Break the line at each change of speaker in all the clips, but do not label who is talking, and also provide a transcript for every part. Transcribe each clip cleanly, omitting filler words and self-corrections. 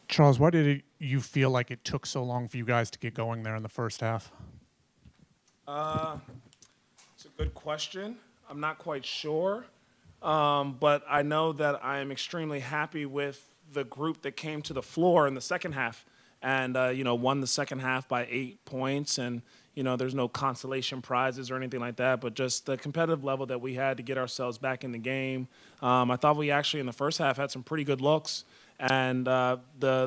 Charles, why did you feel like it took so long for you guys to get going there in the first half?
It's a good question. I'm not quite sure, but I know that I am extremely happy with the group that came to the floor in the second half and, won the second half by 8 points. And, there's no consolation prizes or anything like that, but just the competitive level that we had to get ourselves back in the game. I thought we actually in the first half had some pretty good looks. And the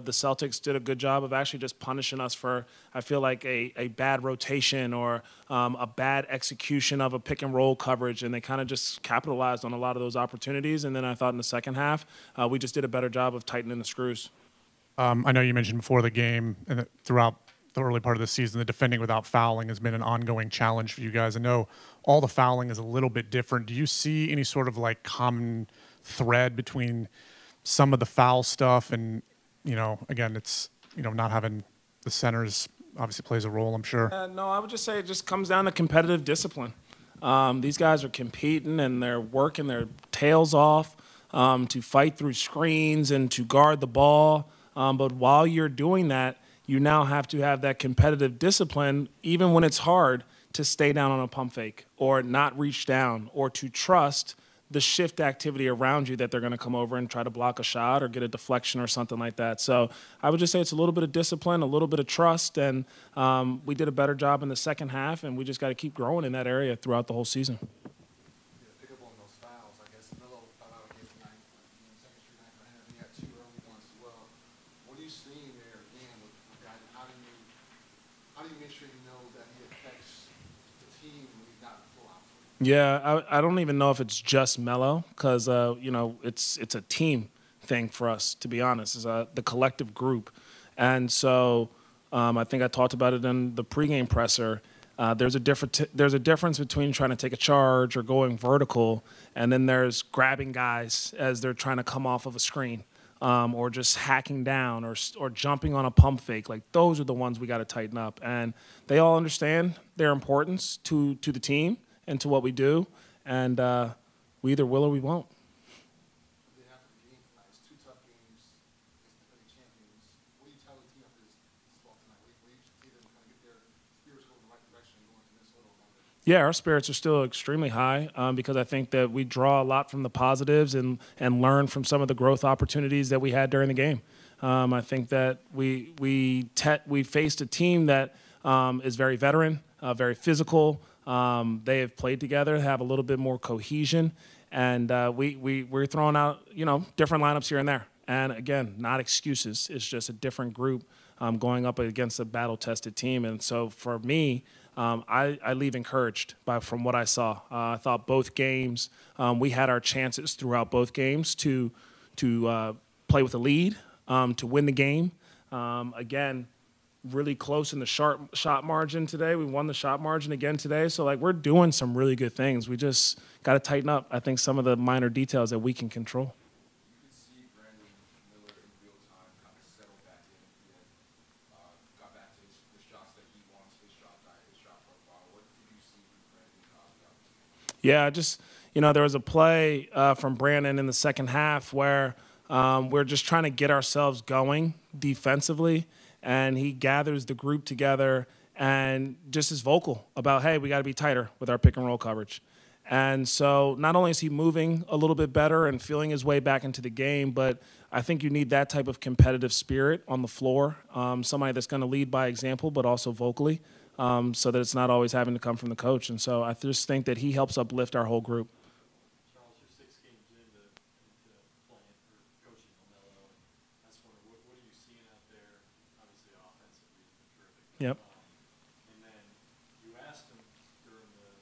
Celtics did a good job of actually just punishing us for, I feel like, a bad rotation or a bad execution of a pick and roll coverage. And they kind of just capitalized on a lot of those opportunities. And then I thought in the second half, we just did a better job of tightening the screws.
I know you mentioned before the game and throughout the early part of the season, the defending without fouling has been an ongoing challenge for you guys. I know all the fouling is a little bit different. Do you see any sort of like common thread between some of the foul stuff and, again, it's, not having the centers obviously plays a role, I'm sure.
No, I would just say it just comes down to competitive discipline. These guys are competing and they're working their tails off to fight through screens and to guard the ball. But while you're doing that, you now have to have that competitive discipline, even when it's hard, to stay down on a pump fake or not reach down or to trust the shift activity around you that they're going to come over and try to block a shot or get a deflection or something like that. So I would just say it's a little bit of discipline, a little bit of trust, and we did a better job in the second half, and we just got to keep growing in that area throughout the whole season.
Pick up on those fouls. I guess Melo fouled out against the second street night for him. He had 2 early ones as well. What are you seeing there again with that? How do you make sure you know that he affects the team when he's not full out?
Yeah, I don't even know if it's just Melo because, it's a team thing for us, to be honest. It's the collective group. And so I think I talked about it in the pregame presser. There's a difference between trying to take a charge or going vertical, and then there's grabbing guys as they're trying to come off of a screen or just hacking down or jumping on a pump fake. Like, those are the ones we got to tighten up. And they all understand their importance to the team and to what we do, and we either will or we won't.
They have the game tonight. It's 2 tough games against defending champions. What do you tell the team after this ball tonight? Where you see them kind of get their spirits going in the right direction and going to Minnesota on Monday?
Yeah, our spirits are still extremely high because I think that we draw a lot from the positives and learn from some of the growth opportunities that we had during the game. I think that we faced a team that is very veteran, very physical. They have played together, have a little bit more cohesion, and we're throwing out different lineups here and there. And again, not excuses. It's just a different group going up against a battle-tested team. And so for me, I leave encouraged from what I saw. I thought both games we had our chances throughout both games to play with a lead, to win the game. Again, really close in the shot margin today. We won the shot margin again today. So, we're doing some really good things. We just got to tighten up, I think, some of the minor details that we can control.
You could see Brandon Miller in real time kind of settle back in. He had got back to the shots that he wants, his shot diet, his shot profile. What did you see from Brandon?
Yeah, there was a play from Brandon in the second half where we're just trying to get ourselves going defensively. And he gathers the group together and just is vocal about, hey, we got to be tighter with our pick and roll coverage. And so not only is he moving a little bit better and feeling his way back into the game, but I think you need that type of competitive spirit on the floor, somebody that's going to lead by example but also vocally, so that it's not always having to come from the coach. And so I just think that he helps uplift our whole group.
Charles, you're 6 games into playing for coaching Melo, and that's what are you seeing out there? Obviously, offensively, he's been terrific.
Yep.
And then you asked him during the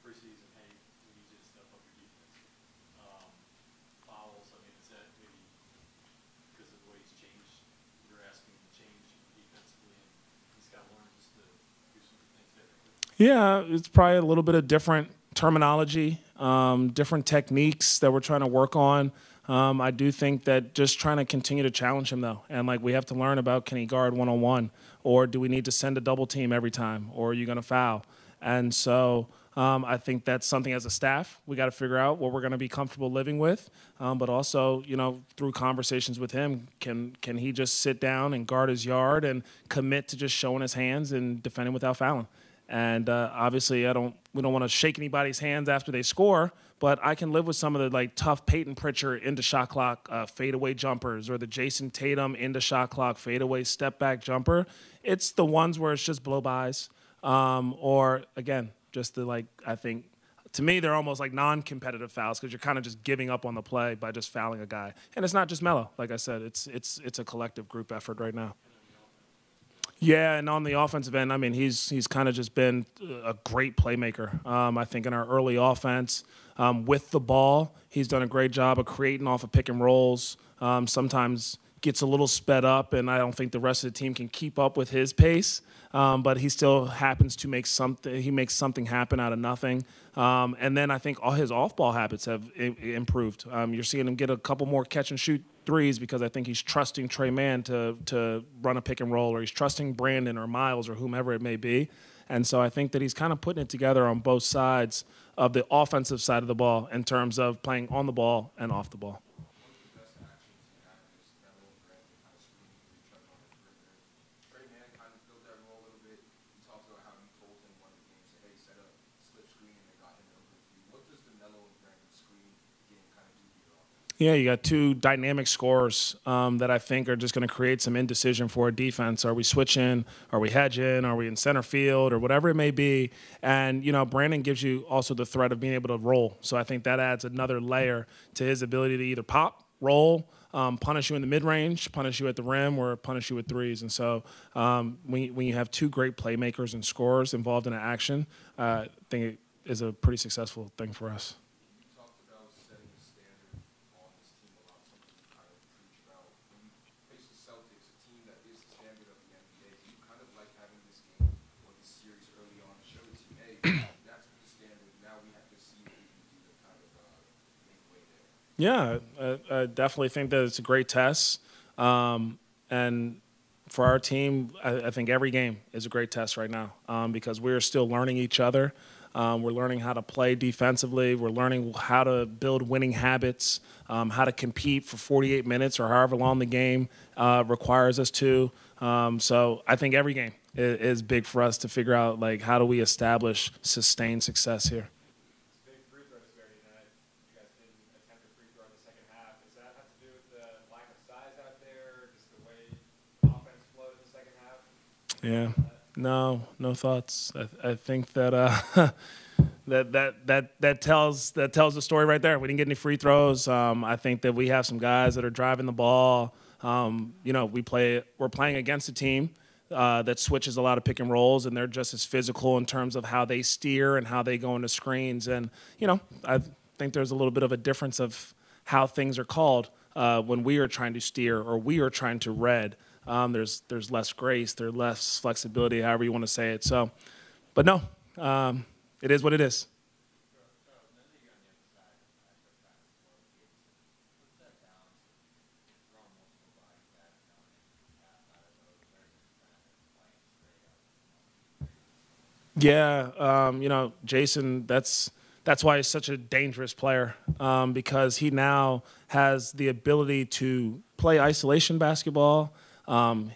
preseason, hey, we need you to step up your defense. Fouls, is that maybe because of the way he's changed? You're asking him to change defensively, and he's got to learn just to do some things differently.
Yeah, it's probably a little bit of different terminology, different techniques that we're trying to work on. I do think that just trying to continue to challenge him, though. And, we have to learn about, can he guard one-on-one? Or do we need to send a double team every time? Or are you going to foul? And so I think that's something as a staff we got to figure out what we're going to be comfortable living with. But also, through conversations with him, can he just sit down and guard his yard and commit to just showing his hands and defending without fouling? And obviously, we don't want to shake anybody's hands after they score, but I can live with some of the tough Peyton Pritchard into shot clock fadeaway jumpers, or the Jayson Tatum into shot clock fadeaway step back jumper. It's the ones where it's just blow-bys, or again, just I think, to me, they're almost like non-competitive fouls because you're kind of just giving up on the play by just fouling a guy. And it's not just Melo. Like I said, it's a collective group effort right now. Yeah, and on the offensive end, I mean, he's kind of just been a great playmaker. I think in our early offense, with the ball, he's done a great job of creating off of pick and rolls. Sometimes gets a little sped up, and I don't think the rest of the team can keep up with his pace. But he still happens to make something. He makes something happen out of nothing. And then I think all his off-ball habits have improved. You're seeing him get a couple more catch-and-shoot threes because I think he's trusting Trey Mann to run a pick and roll, or he's trusting Brandon or Miles or whomever it may be. And so I think that he's kind of putting it together on both sides of the offensive side of the ball in terms of playing on the ball and off the ball. Yeah, you got two dynamic scorers that I think are just going to create some indecision for a defense. Are we switching? Are we hedging? Are we in center field? Or whatever it may be. And, Brandon gives you also the threat of being able to roll. So I think that adds another layer to his ability to either pop, roll, punish you in the mid-range, punish you at the rim, or punish you with threes. And so when you have two great playmakers and scorers involved in an action, I think it is a pretty successful thing for us.
Celtics, a team that is the standard of the NBA. Do you kind of like having this game or this series early on to show the team, hey, that's the standard. Now we have to see what we can do to kind of make way there?
Yeah, I definitely think that it's a great test. And for our team, I think every game is a great test right now because we're still learning each other. We're learning how to play defensively. We're learning how to build winning habits, how to compete for 48 minutes or however long the game requires us to. So I think every game is big for us to figure out, how do we establish sustained success here.
Big free throw disparity tonight. You guys didn't attempt a free throw in the second half. Does that have to do with the lack of size out there, just the way offense flowed in the second half?
Yeah. No thoughts. I think that that tells the story right there. We didn't get any free throws. I think that we have some guys that are driving the ball. We're playing against a team that switches a lot of pick and rolls, and they're just as physical in terms of how they steer and how they go into screens. And I think there's a little bit of a difference of how things are called when we are trying to steer or we are trying to read. There's less grace, there's less flexibility, however you want to say it. So, but no, it is what it is. Yeah, Jayson, that's why he's such a dangerous player because he now has the ability to play isolation basketball.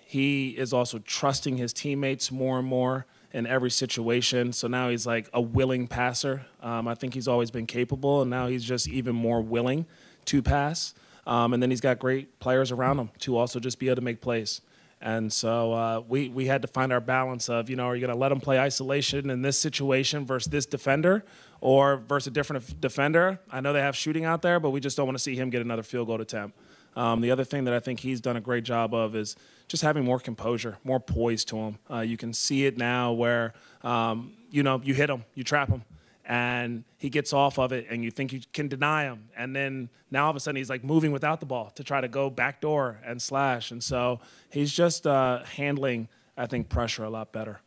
He is also trusting his teammates more and more in every situation. So now he's like a willing passer. I think he's always been capable, and now he's just even more willing to pass. And then he's got great players around him to also just be able to make plays. And so we had to find our balance of, are you going to let him play isolation in this situation versus this defender or versus a different defender? I know they have shooting out there, but we just don't want to see him get another field goal attempt. The other thing that I think he's done a great job of is just having more composure, more poise to him. You can see it now where, you hit him, you trap him, and he gets off of it, and you think you can deny him. And then now all of a sudden he's like moving without the ball to try to go backdoor and slash. And so he's just handling, I think, pressure a lot better.